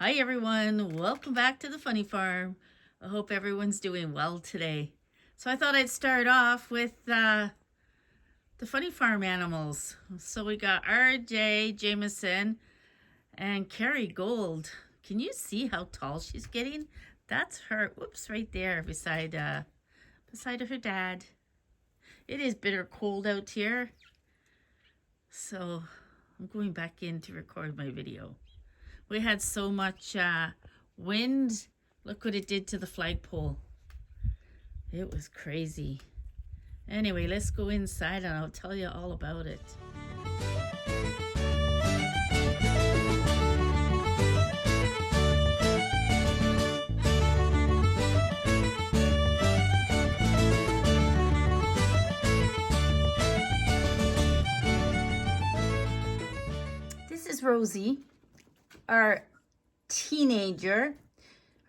Hi everyone, welcome back to the Funny Farm. I hope everyone's doing well today. So I thought I'd start off with the Funny Farm animals. So we got RJ, Jameson, and Carrie Gold. Can you see how tall she's getting? That's her, whoops, right there beside her dad. It is bitter cold out here. So I'm going back in to record my video. We had so much wind. Look what it did to the flagpole. It was crazy. Anyway, let's go inside and I'll tell you all about it. This is Rosie, our teenager,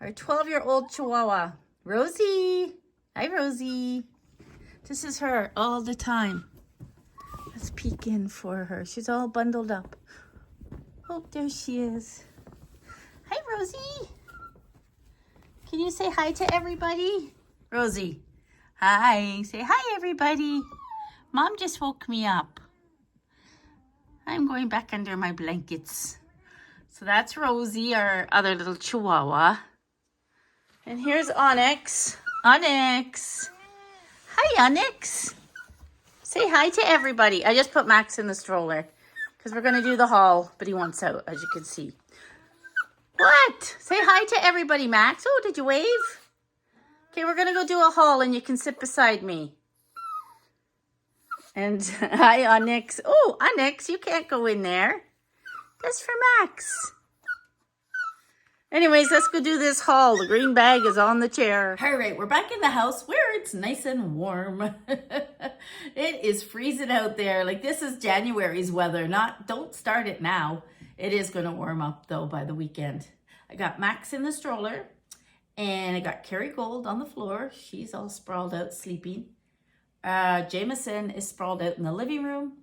our 12-year-old Chihuahua. Rosie. Hi, Rosie. This is her all the time. Let's peek in for her. She's all bundled up. Oh, there she is. Hi, Rosie. Can you say hi to everybody? Rosie. Hi. Say hi, everybody. Mom just woke me up. I'm going back under my blankets. So that's Rosie, our other little Chihuahua. And here's Onyx. Onyx. Hi, Onyx. Say hi to everybody. I just put Max in the stroller because we're going to do the haul, but he wants out, as you can see. What? Say hi to everybody, Max. Oh, did you wave? Okay, we're going to go do a haul and you can sit beside me. And hi, Onyx. Oh, Onyx, you can't go in there. That's for Max. Anyways, let's go do this haul. The green bag is on the chair. All right, we're back in the house where it's nice and warm. It is freezing out there. Like, this is January's weather. Don't start it now. It is going to warm up, though, by the weekend. I got Max in the stroller, and I got Carrie Gold on the floor. She's all sprawled out sleeping. Jameson is sprawled out in the living room.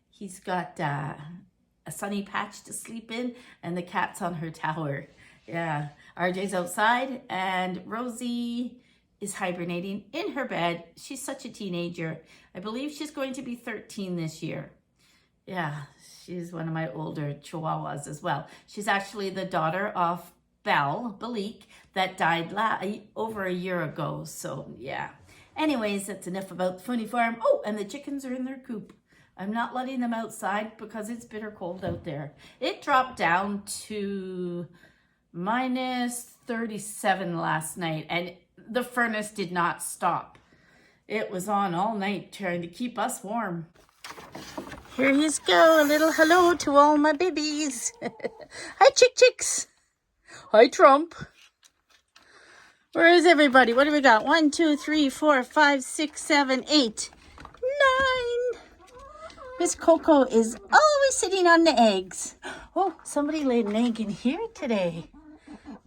He's got a sunny patch to sleep in, and the cat's on her tower. Yeah, RJ's outside, and Rosie is hibernating in her bed. She's such a teenager. I believe she's going to be 13 this year. Yeah, she's one of my older Chihuahuas as well. She's actually the daughter of Balik, that died over a year ago. So, yeah. Anyways, that's enough about the Funny Farm. Oh, and the chickens are in their coop. I'm not letting them outside because it's bitter cold out there. It dropped down to minus 37 last night, and the furnace did not stop. It was on all night trying to keep us warm. Here you go. A little hello to all my babies. Hi, chicks. Hi, Trump. Where is everybody? What do we got? 1, 2, 3, 4, 5, 6, 7, 8, 9. Miss Coco is always sitting on the eggs. Oh, somebody laid an egg in here today.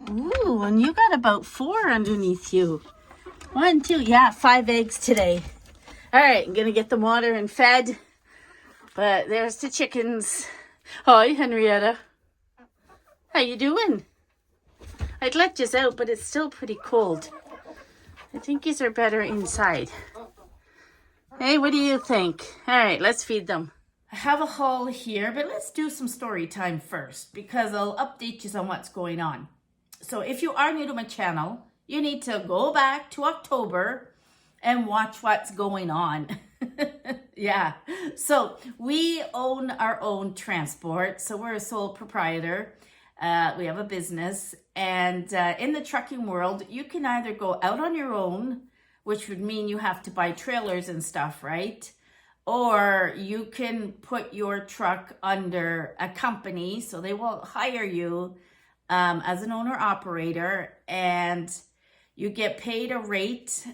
Ooh, and you got about 4 underneath you. 1, 2, yeah, 5 eggs today. All right, I'm going to get them water and fed. But there's the chickens. Hi, Henrietta. How you doing? I'd let you out, but it's still pretty cold. I think these are better inside. Hey, what do you think? All right, let's feed them. I have a haul here, but let's do some story time first because I'll update you on what's going on. So if you are new to my channel, you need to go back to October and watch what's going on. Yeah. So we own our own transport. So we're a sole proprietor. We have a business, and in the trucking world, you can either go out on your own, which would mean you have to buy trailers and stuff, right? Or you can put your truck under a company, so they will hire you as an owner-operator, and you get paid a rate,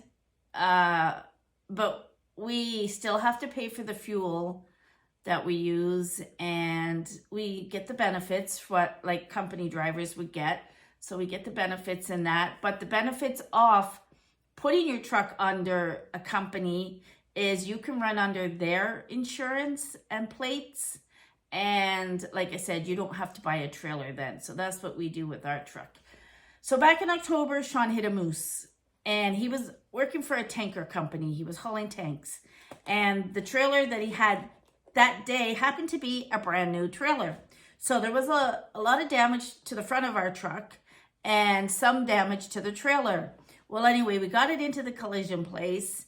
but we still have to pay for the fuel that we use, and we get the benefits, what like company drivers would get. So we get the benefits in that, but the benefits of putting your truck under a company is you can run under their insurance and plates, And like I said, you don't have to buy a trailer then. So that's what we do with our truck. So back in October, Sean hit a moose, and he was working for a tanker company. He was hauling tanks. And the trailer that he had that day happened to be a brand new trailer. So there was a lot of damage to the front of our truck and some damage to the trailer. Well, anyway, we got it into the collision place.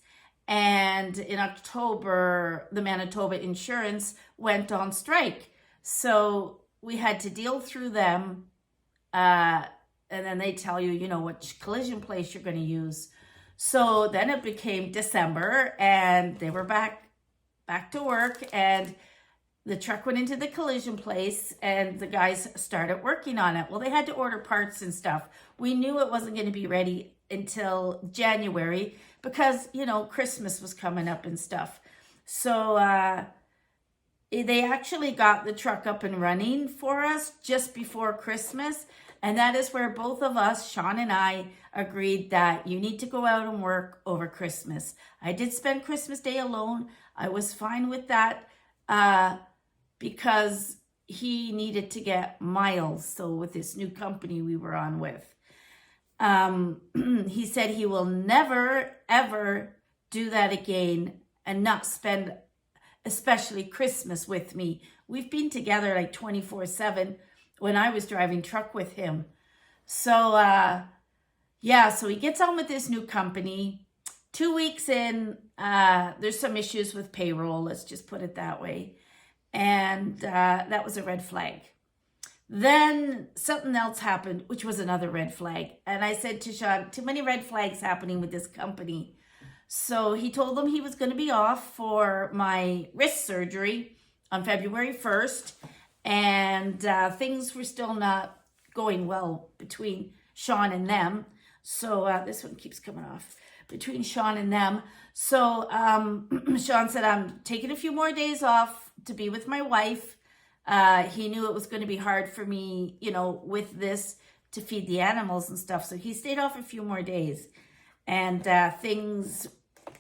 And in October, the Manitoba insurance went on strike. So we had to deal through them. And then they tell you, you know, which collision place you're going to use. So then it became December and they were back to work, and the truck went into the collision place and the guys started working on it. Well, they had to order parts and stuff. We knew it wasn't going to be ready until January because, you know, Christmas was coming up and stuff. So they actually got the truck up and running for us just before Christmas. And that is where both of us, Sean and I, agreed that you need to go out and work over Christmas. I did spend Christmas Day alone. I was fine with that because he needed to get miles. So with this new company we were on with, he said he will never, ever do that again and not spend especially Christmas with me. We've been together like 24/7 when I was driving truck with him. So, yeah, so he gets on with this new company. 2 weeks in, there's some issues with payroll, let's just put it that way. And that was a red flag. Then something else happened, which was another red flag. And I said to Sean, too many red flags happening with this company. So he told them he was going to be off for my wrist surgery on February 1st. And things were still not going well between Sean and them. So this one keeps coming off. Between Sean and them. So Sean said, I'm taking a few more days off to be with my wife. He knew it was going to be hard for me, you know, with this to feed the animals and stuff. So he stayed off a few more days. And things,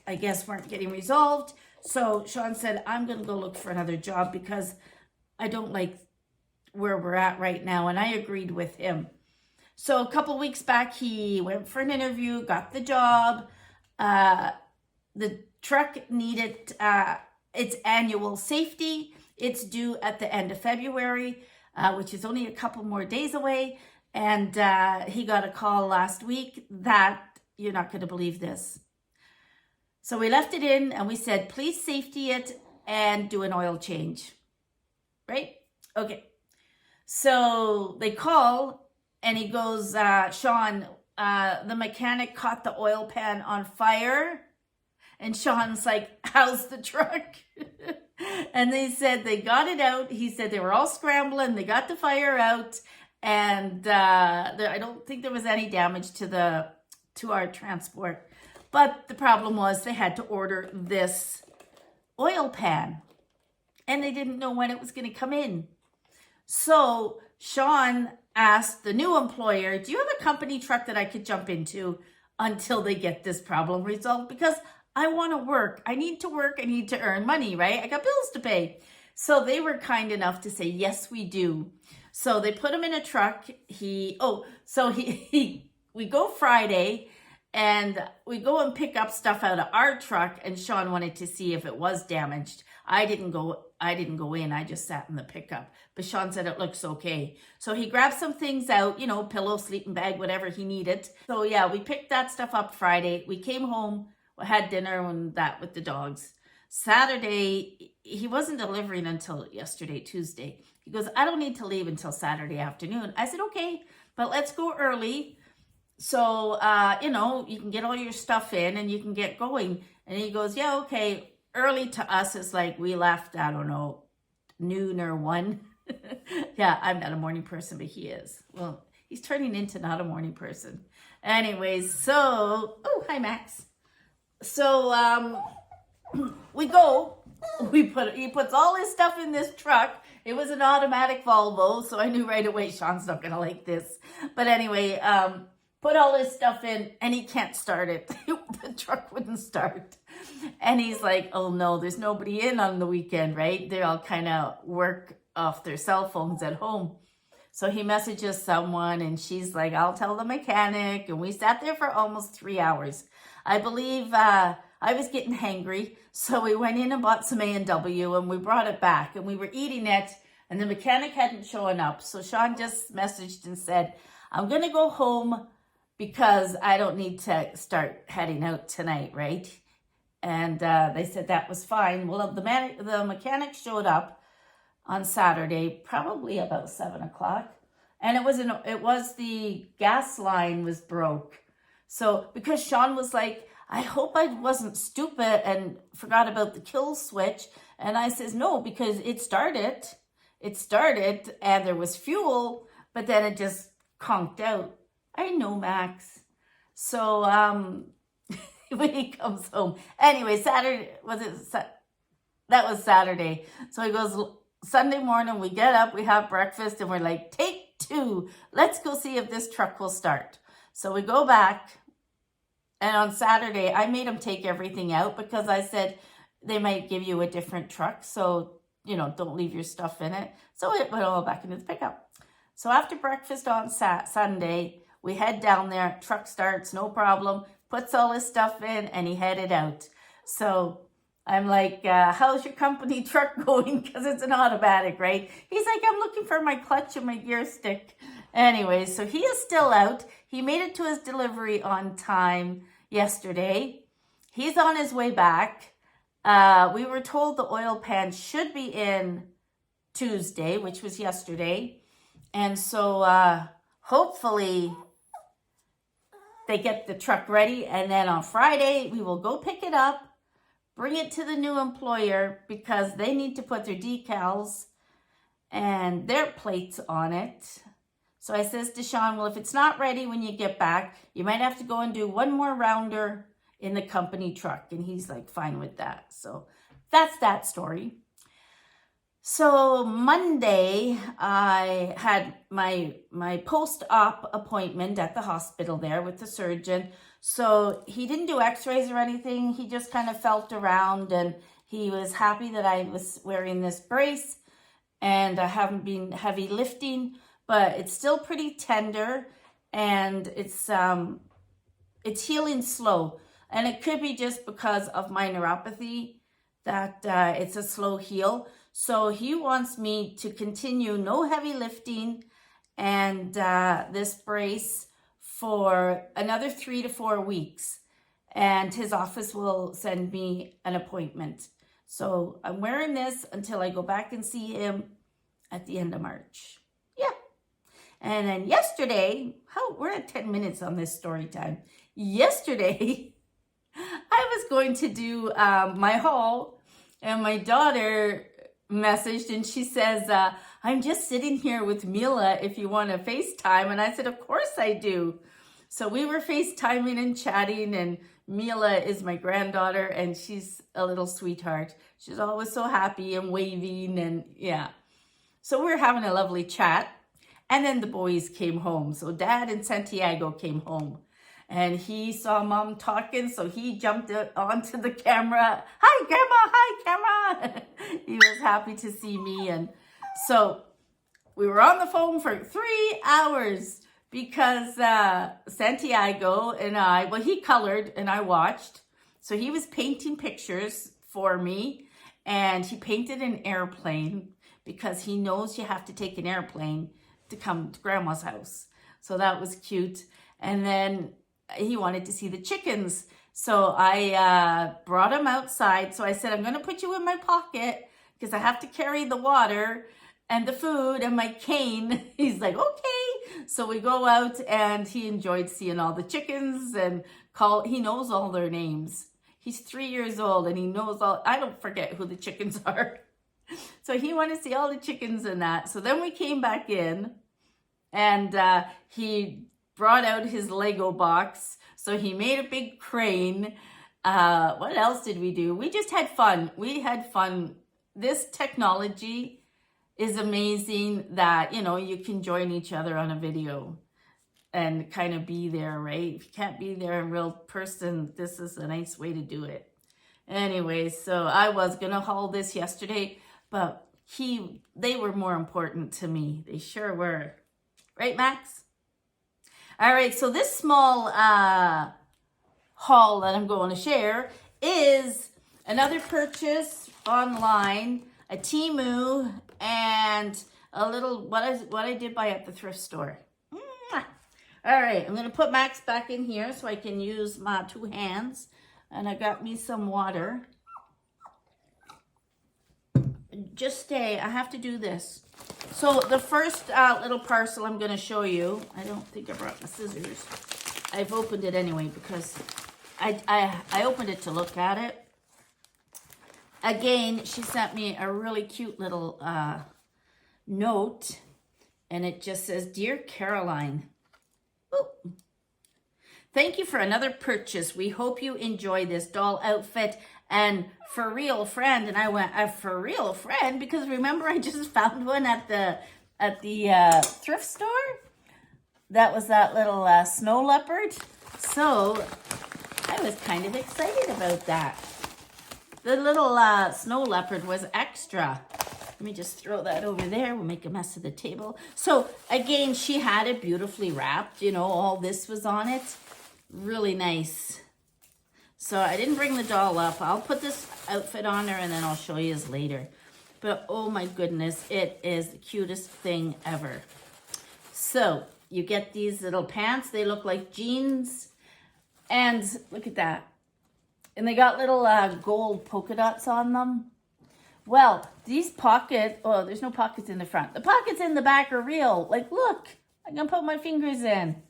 I guess, weren't getting resolved. So Sean said, I'm going to go look for another job because I don't like where we're at right now. And I agreed with him. So a couple weeks back, he went for an interview, got the job. The truck needed its annual safety. It's due at the end of February, which is only a couple more days away. And he got a call last week that you're not going to believe this. So we left it in and we said, please safety it and do an oil change. Right? Okay. So they call and he goes, Sean, the mechanic caught the oil pan on fire. And Sean's like, how's the truck? And they said they got it out. He said they were all scrambling. They got the fire out. And I don't think there was any damage to our transport. But the problem was they had to order this oil pan. And they didn't know when it was going to come in. So Sean asked the new employer, do you have a company truck that I could jump into until they get this problem resolved? Because I want to work. I need to work. I need to earn money, right? I got bills to pay. So they were kind enough to say, yes, we do. So they put him in a truck. We go Friday and we go and pick up stuff out of our truck. And Sean wanted to see if it was damaged. I didn't go in. I just sat in the pickup. But Sean said it looks okay. So he grabbed some things out, you know, pillow, sleeping bag, whatever he needed. So yeah, we picked that stuff up Friday. We came home, had dinner and that with the dogs. Saturday, he wasn't delivering until yesterday, Tuesday. He goes, I don't need to leave until Saturday afternoon. I said, okay, but let's go early. So, you know, you can get all your stuff in and you can get going. And he goes, yeah, okay. Early to us is like we left, I don't know, noon or 1. Yeah, I'm not a morning person, but he is. Well, he's turning into not a morning person. Anyways, so, oh, hi, Max. So we go, he puts all his stuff in this truck. It was an automatic Volvo, so I knew right away Sean's not going to like this. But anyway, put all his stuff in and he can't start it. The truck wouldn't start. And he's like, oh no, there's nobody in on the weekend, right? They all kind of work off their cell phones at home. So he messages someone and she's like, I'll tell the mechanic. And we sat there for almost 3 hours. I believe I was getting hangry. So we went in and bought some A&W and we brought it back and we were eating it and the mechanic hadn't shown up. So Sean just messaged and said, I'm going to go home because I don't need to start heading out tonight, right? And they said that was fine. Well, the mechanic showed up on Saturday, probably about 7 o'clock. And it was the gas line was broke. So because Sean was like, I hope I wasn't stupid and forgot about the kill switch. And I says, no, because it started and there was fuel, but then it just conked out. I know, Max. So when he comes home. Anyway, that was Saturday. So he goes, Sunday morning, we get up, we have breakfast, and we're like, take 2. Let's go see if this truck will start. So we go back, and on Saturday, I made him take everything out because I said they might give you a different truck, so, don't leave your stuff in it. So it went all back into the pickup. So after breakfast on Sunday, we head down there, truck starts, no problem, puts all his stuff in, and he headed out. So I'm like, how's your company truck going? Because it's an automatic, right? He's like, I'm looking for my clutch and my gear stick. Anyway, so he is still out. He made it to his delivery on time yesterday. He's on his way back. We were told the oil pan should be in Tuesday, which was yesterday. And so hopefully they get the truck ready. And then on Friday, we will go pick it up, bring it to the new employer because they need to put their decals and their plates on it. So I says to Sean, well, if it's not ready when you get back, you might have to go and do one more rounder in the company truck. And he's like, fine with that. So that's that story. So Monday, I had my post-op appointment at the hospital there with the surgeon. So he didn't do x-rays or anything. He just kind of felt around and he was happy that I was wearing this brace and I haven't been heavy lifting, but it's still pretty tender and it's healing slow. And it could be just because of my neuropathy that it's a slow heal. So he wants me to continue no heavy lifting and this brace for another 3 to 4 weeks. And his office will send me an appointment. So I'm wearing this until I go back and see him at the end of March. Yeah. And then yesterday, we're at 10 minutes on this story time. Yesterday, I was going to do my haul and my daughter messaged and she says, I'm just sitting here with Mila if you want to FaceTime. And I said, of course I do. So we were FaceTiming and chatting and Mila is my granddaughter and she's a little sweetheart. She's always so happy and waving and yeah. So we're having a lovely chat. And then the boys came home. So Dad and Santiago came home. And he saw Mom talking, so he jumped onto the camera. Hi, Grandma. Hi, Grandma. He was happy to see me. And so we were on the phone for 3 hours because Santiago and I, well, he colored and I watched. So he was painting pictures for me. And he painted an airplane because he knows you have to take an airplane to come to Grandma's house. So that was cute. And then he wanted to see the chickens. So I brought him outside. So I said, I'm going to put you in my pocket because I have to carry the water and the food and my cane. He's like, okay. So we go out and he enjoyed seeing all the chickens and he knows all their names. He's 3 years old and he knows I don't forget who the chickens are. So he wanted to see all the chickens and that. So then we came back in and he brought out his Lego box. So he made a big crane. What else did we do? We just had fun. We had fun. This technology is amazing that, you can join each other on a video and kind of be there, right? If you can't be there in real person, this is a nice way to do it. Anyway, so I was going to haul this yesterday, but they were more important to me. They sure were. Right, Max? All right, so this small haul that I'm going to share is another purchase online, a Temu, and a little, what I did buy at the thrift store. Mwah. All right, I'm going to put Max back in here so I can use my 2 hands. And I got me some water. Just stay. I have to do this. So the first little parcel I'm going to show you. I don't think I brought my scissors. I've opened it anyway because I opened it to look at it. Again, she sent me a really cute little note. And it just says, "Dear Caroline, ooh, thank you for another purchase. We hope you enjoy this doll outfit and for real friend." And I went, "For real friend?" Because remember, I just found one at the thrift store. That was that little snow leopard. So I was kind of excited about that. The little snow leopard was extra. Let me just throw that over there. We'll make a mess of the table. So again, she had it beautifully wrapped. You know, all this was on it. Really nice. So I didn't bring the doll up. I'll put this outfit on her and then I'll show you later. But oh my goodness, it is the cutest thing ever. So you get these little pants. They look like jeans. And look at that. And they got little gold polka dots on them. Well, these pockets, oh, there's no pockets in the front. The pockets in the back are real. Like, look, I can put my fingers in.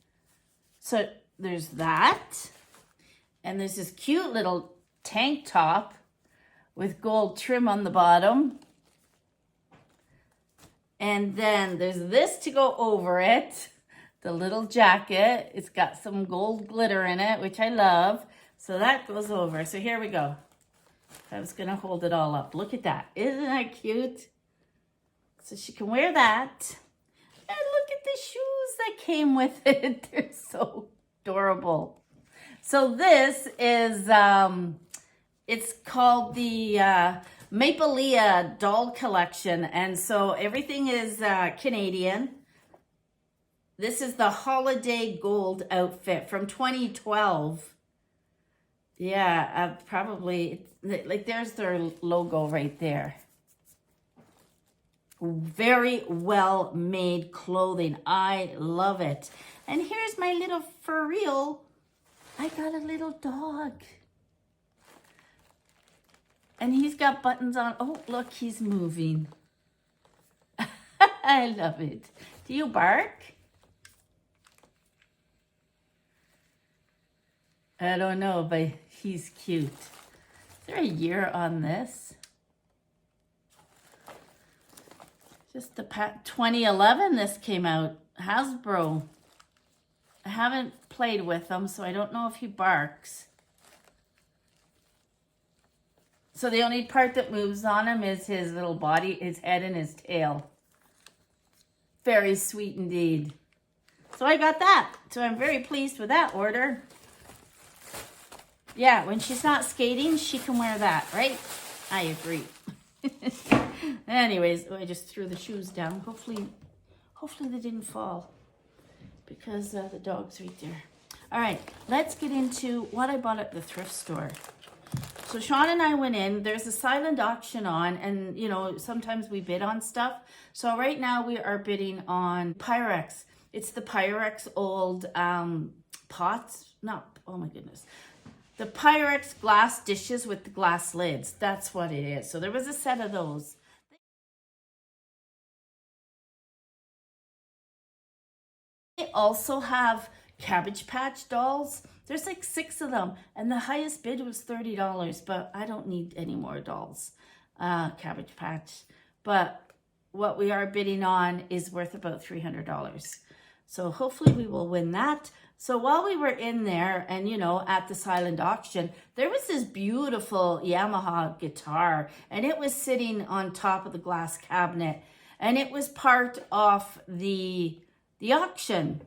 So there's that. And there's this cute little tank top with gold trim on the bottom. And then there's this to go over it. The little jacket. It's got some gold glitter in it, which I love. So that goes over. So here we go. I was going to hold it all up. Look at that. Isn't that cute? So she can wear that. And look at the shoes that came with it. They're so adorable. So this is, it's called the Mapelia Doll Collection. And so everything is Canadian. This is the Holiday Gold outfit from 2012. Yeah, probably, like there's their logo right there. Very well made clothing. I love it. And here's my little, for real, I got a little dog. And he's got buttons on. Oh, look, he's moving. I love it. Do you bark? I don't know, but he's cute. Is there a year on this? Just the 2011 this came out. Hasbro. I haven't played with him, so I don't know if he barks. So the only part that moves on him is his little body, his head and his tail. Very sweet indeed. So I got that. So I'm very pleased with that order. Yeah, when she's not skating, she can wear that, right? I agree. Anyways, I just threw the shoes down. Hopefully they didn't fall because the dog's right there. All right, let's get into what I bought at the thrift store. So Sean and I went in. There's a silent auction on, and you know, sometimes we bid on stuff. So right now we are bidding on Pyrex. It's the Pyrex old pots. Not, oh my goodness. The Pyrex glass dishes with the glass lids. That's what it is. So there was a set of those. They also have Cabbage Patch dolls. There's like 6 of them. And the highest bid was $30. But I don't need any more dolls. Cabbage Patch. But what we are bidding on is worth about $300. So hopefully we will win that. So while we were in there and, you know, at the silent auction, there was this beautiful Yamaha guitar and it was sitting on top of the glass cabinet and it was part of the auction.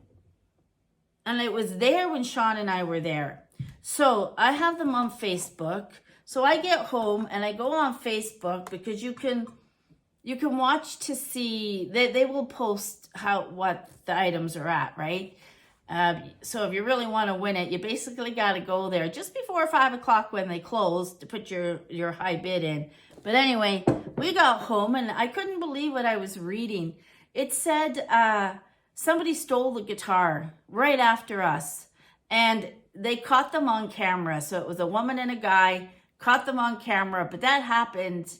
And it was there when Sean and I were there. So I have them on Facebook. So I get home and I go on Facebook because you can you can watch to see, they will post what the items are at, right? So if you really want to win it, you basically got to go there just before 5 o'clock when they close to put your high bid in. But anyway, we got home and I couldn't believe what I was reading. It said somebody stole the guitar right after us, and they caught them on camera. So it was a woman and a guy, caught them on camera, but that happened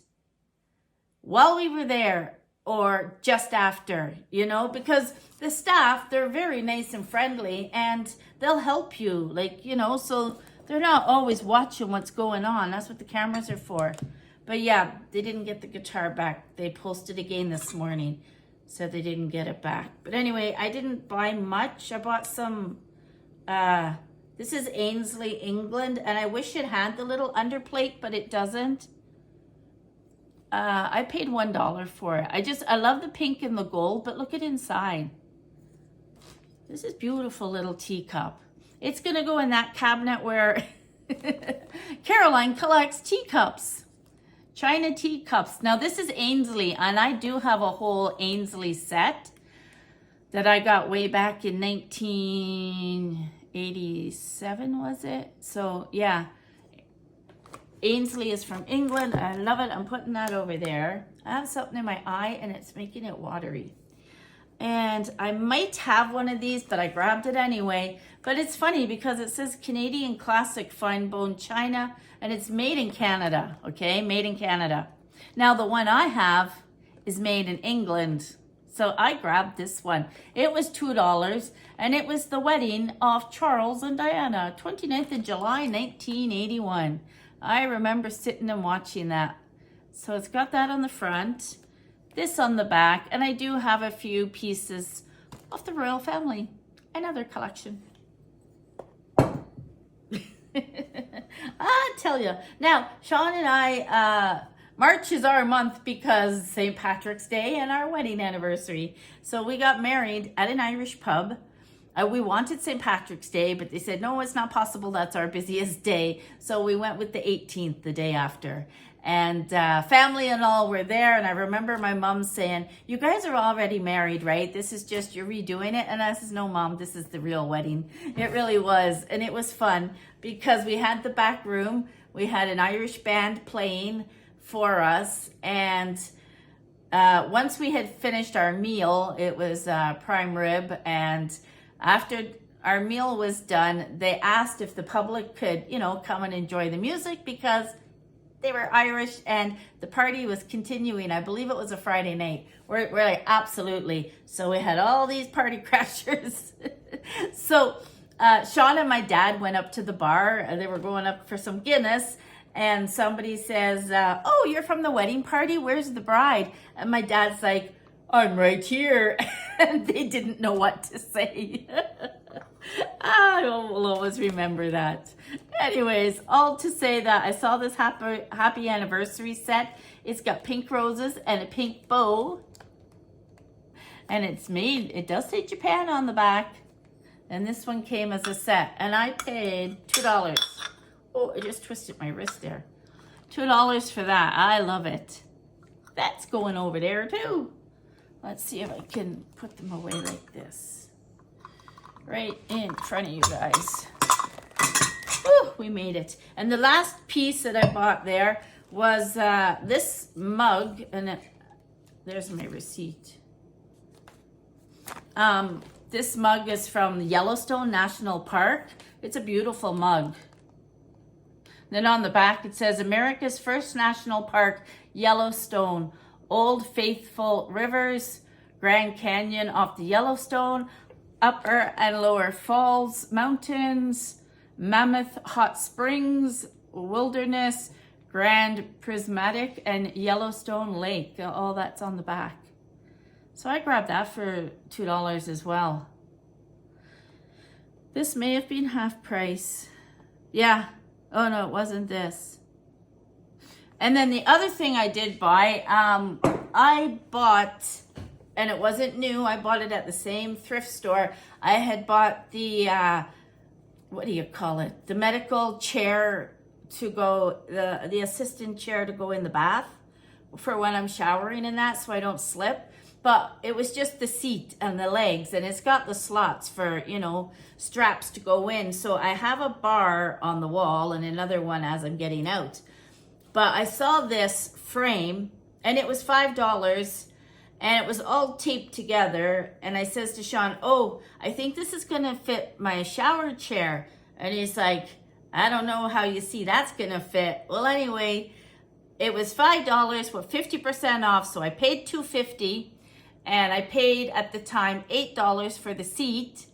while we were there or just after, you know, because the staff, they're very nice and friendly and they'll help you, like, you know, so they're not always watching what's going on. That's what the cameras are for. But yeah, they didn't get the guitar back. They posted again this morning, said they didn't get it back. But anyway, I didn't buy much. I bought some, this is Ainsley, England, and I wish it had the little underplate, but it doesn't. I paid $1 for it. I love the pink and the gold, but look at inside. This is beautiful little teacup. It's gonna go in that cabinet where Caroline collects teacups. China teacups. Now this is Ainsley, and I do have a whole Ainsley set that I got way back in 1987, was it? So yeah, Ainsley is from England. I love it. I'm putting that over there. I have something in my eye and it's making it watery. And I might have one of these, but I grabbed it anyway. But it's funny because it says Canadian Classic Fine Bone China, and it's made in Canada, okay? Made in Canada. Now, the one I have is made in England. So I grabbed this one. It was $2, and it was the wedding of Charles and Diana, 29th of July, 1981. I remember sitting and watching that. So it's got that on the front, this on the back, and I do have a few pieces of the royal family, another collection. I tell you. Now, Sean and I, March is our month because St. Patrick's Day and our wedding anniversary. So we got married at an Irish pub. We wanted St. Patrick's Day, but they said, no, it's not possible. That's our busiest day. So we went with the 18th, the day after. And family and all were there. And I remember my mom saying, you guys are already married, right? This is just, you're redoing it. And I said, no, Mom, this is the real wedding. It really was. And it was fun because we had the back room. We had an Irish band playing for us. And once we had finished our meal, it was prime rib, and after our meal was done, they asked if the public could, you know, come and enjoy the music because they were Irish and the party was continuing. I believe it was a Friday night. We're like, absolutely. So we had all these party crashers. So Sean and my dad went up to the bar. They were going up for some Guinness. And somebody says, oh, you're from the wedding party? Where's the bride? And my dad's like, I'm right here. And they didn't know what to say. I will always remember that. Anyways, all to say that I saw this happy anniversary set. It's got pink roses and a pink bow. And it's made, it does say Japan on the back. And this one came as a set. And I paid $2. Oh, I just twisted my wrist there. $2 for that. I love it. That's going over there too. Let's see if I can put them away like this. Right in front of you guys. Whew, we made it. And the last piece that I bought there was this mug. And there's my receipt. This mug is from Yellowstone National Park. It's a beautiful mug. Then on the back it says, America's first national park, Yellowstone. Old Faithful Rivers, Grand Canyon off the Yellowstone, Upper and Lower Falls Mountains, Mammoth Hot Springs, Wilderness, Grand Prismatic, and Yellowstone Lake. All that's on the back. So I grabbed that for $2 as well. This may have been half price. Yeah. Oh no, it wasn't this. And then the other thing I did buy, I bought, and it wasn't new, I bought it at the same thrift store. I had bought the, what do you call it? The medical chair to go, the assistant chair to go in the bath for when I'm showering and that, so I don't slip. But it was just the seat and the legs, and it's got the slots for, you know, straps to go in. So I have a bar on the wall and another one as I'm getting out. But I saw this frame and it was $5 and it was all taped together. And I says to Sean, oh, I think this is gonna fit my shower chair. And he's like, I don't know how you see that's gonna fit. Well, anyway, it was $5 with 50% off. So I paid $2.50. And I paid at the time $8 for the seat.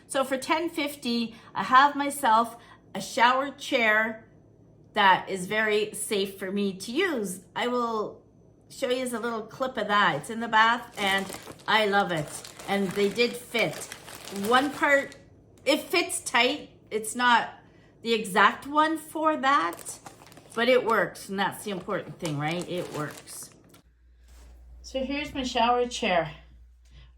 So for $10.50, I have myself a shower chair that is very safe for me to use. I will show you a little clip of that. It's in the bath and I love it. And they did fit. One part, it fits tight. It's not the exact one for that, but it works. And that's the important thing, right? It works. So here's my shower chair.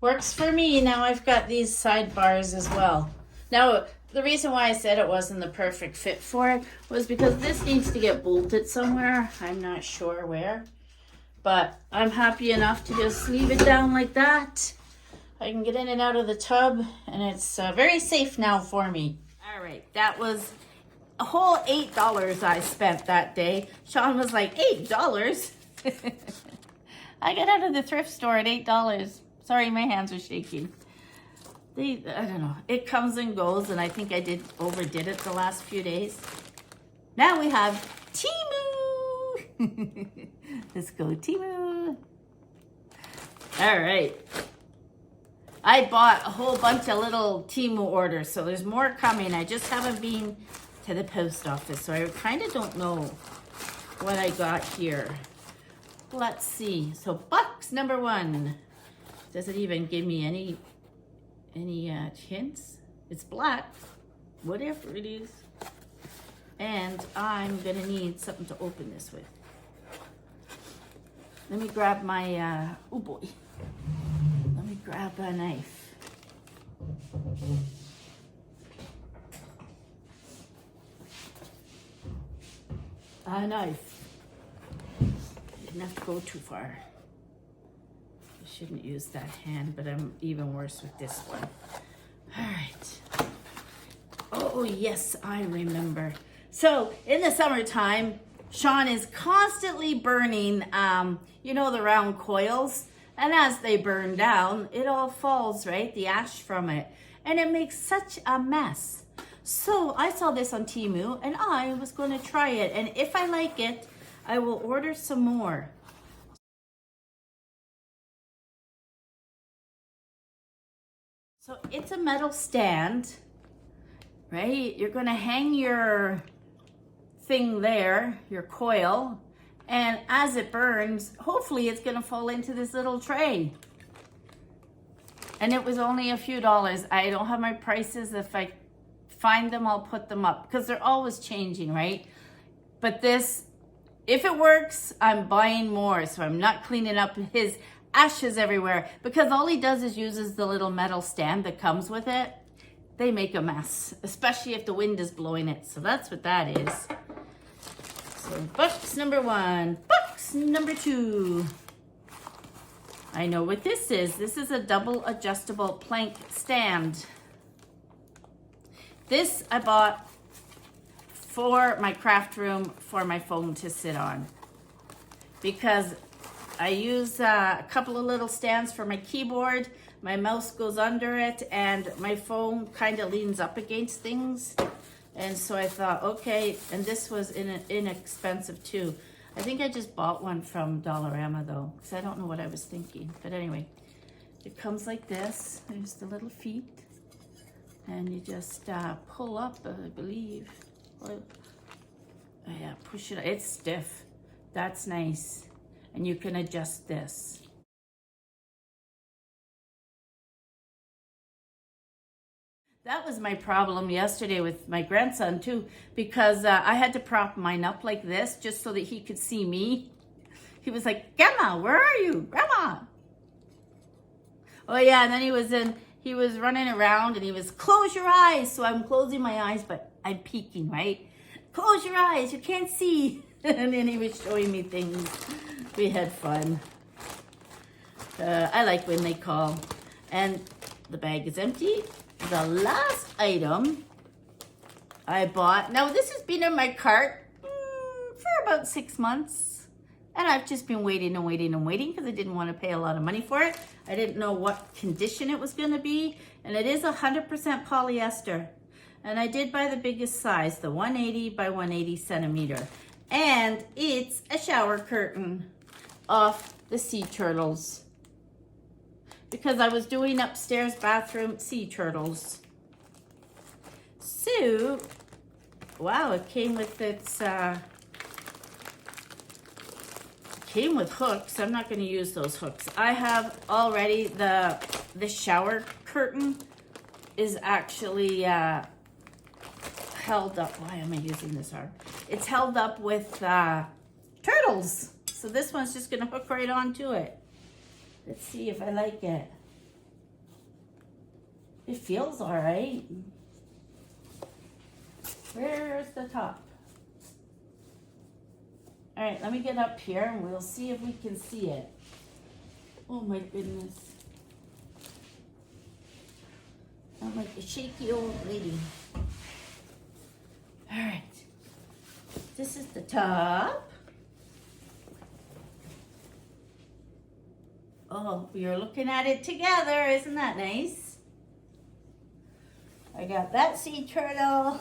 Works for me. Now I've got these sidebars as well. Now, the reason why I said it wasn't the perfect fit for it was because this needs to get bolted somewhere. I'm not sure where, but I'm happy enough to just leave it down like that. I can get in and out of the tub, and it's very safe now for me. All right, that was a whole $8 I spent that day. Sean was like, $8? I got out of the thrift store at $8. Sorry, my hands are shaking. I don't know. It comes and goes, and I think I overdid it the last few days. Now we have Teemu. Let's go, Teemu. All right. I bought a whole bunch of little Temu orders, so there's more coming. I just haven't been to the post office, so I kind of don't know what I got here. Let's see. So box number 1. Does it even give me any hints? It's black, whatever it is. And I'm gonna need something to open this with. Let me grab my, oh boy. Let me grab a knife. A knife. Didn't have to go too far. I shouldn't use that hand, but I'm even worse with this one. All right. Oh, yes, I remember. So in the summertime, Sean is constantly burning, you know, the round coils. And as they burn down, it all falls, right? The ash from it. And it makes such a mess. So I saw this on Temu and I was going to try it. And if I like it, I will order some more. So it's a metal stand, right? You're going to hang your thing there, your coil, and as it burns, hopefully it's going to fall into this little tray. And it was only a few dollars. I don't have my prices. If I find them, I'll put them up because they're always changing, right? But this, if it works, I'm buying more. So I'm not cleaning up his ashes everywhere because all he does is uses the little metal stand that comes with it. They make a mess, especially if the wind is blowing it. So that's what that is. So box number 1, box number 2. I know what this is. This is a double adjustable plank stand. This I bought for my craft room for my phone to sit on because I use a couple of little stands for my keyboard. My mouse goes under it and my phone kind of leans up against things. And so I thought, okay, and this was inexpensive too. I think I just bought one from Dollarama though, because I don't know what I was thinking. But anyway, it comes like this. There's the little feet. And you just pull up, I believe. Oh, yeah, push it. It's stiff. That's nice. And you can adjust this. That was my problem yesterday with my grandson too, because I had to prop mine up like this just so that he could see me. He was like, Grandma, where are you? Grandma. Oh yeah, and then he was running around and he was, close your eyes. So I'm closing my eyes, but I'm peeking, right? Close your eyes, you can't see. And then he was showing me things. We had fun. I like when they call. And the bag is empty. The last item I bought. Now, this has been in my cart for about 6 months. And I've just been waiting and waiting and waiting because I didn't want to pay a lot of money for it. I didn't know what condition it was going to be. And it is 100% polyester. And I did buy the biggest size, the 180 by 180 centimeter. And it's a shower curtain off the sea turtles. Because I was doing upstairs bathroom sea turtles. So, wow, it came with its, came with hooks. I'm not going to use those hooks. I have already, the shower curtain is actually held up. Why am I using this arm? It's held up with turtles. So this one's just going to hook right onto it. Let's see if I like it. It feels all right. Where's the top? All right, let me get up here and we'll see if we can see it. Oh my goodness. I'm like a shaky old lady. All right. This is the top. Oh, we are looking at it together. Isn't that nice? I got that sea turtle.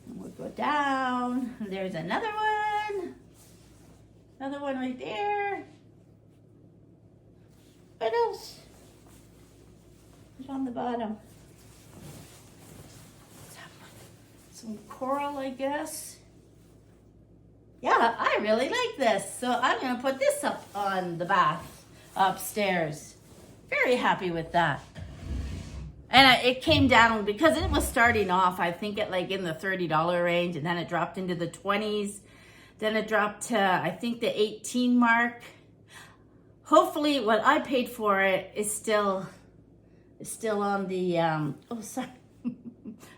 And we'll go down. There's another one. Another one right there. What else? What's on the bottom? Some coral, I guess. Yeah, I really like this. So I'm going to put this up on the bath upstairs. Very happy with that. And it came down because it was starting off, I think, at like in the $30 range. And then it dropped into the 20s. Then it dropped to, I think, the 18 mark. Hopefully what I paid for it is still on the, oh, sorry.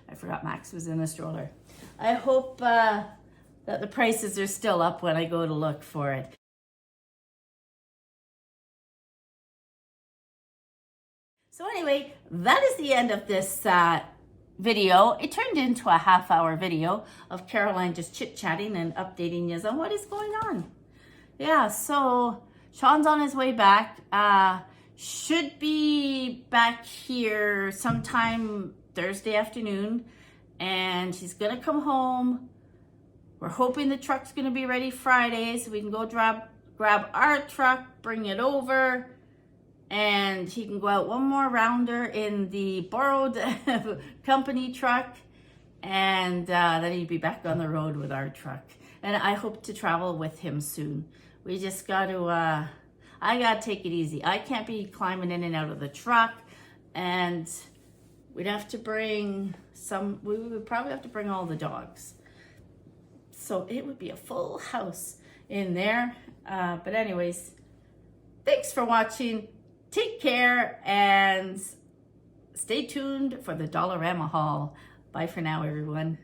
I forgot Max was in the stroller. I hope that the prices are still up when I go to look for it. So anyway, that is the end of this video. It turned into a half-hour video of Caroline just chit-chatting and updating you on what is going on. Yeah, so Sean's on his way back. Should be back here sometime Thursday afternoon, and he's gonna come home. We're hoping the truck's gonna be ready Friday so we can go grab our truck, bring it over, and he can go out one more rounder in the borrowed company truck, and then he'd be back on the road with our truck. And I hope to travel with him soon. We just got to, I got to take it easy. I can't be climbing in and out of the truck, and we'd have to bring we would probably have to bring all the dogs. So it would be a full house in there. But anyways, thanks for watching. Take care and stay tuned for the Dollarama haul. Bye for now, everyone.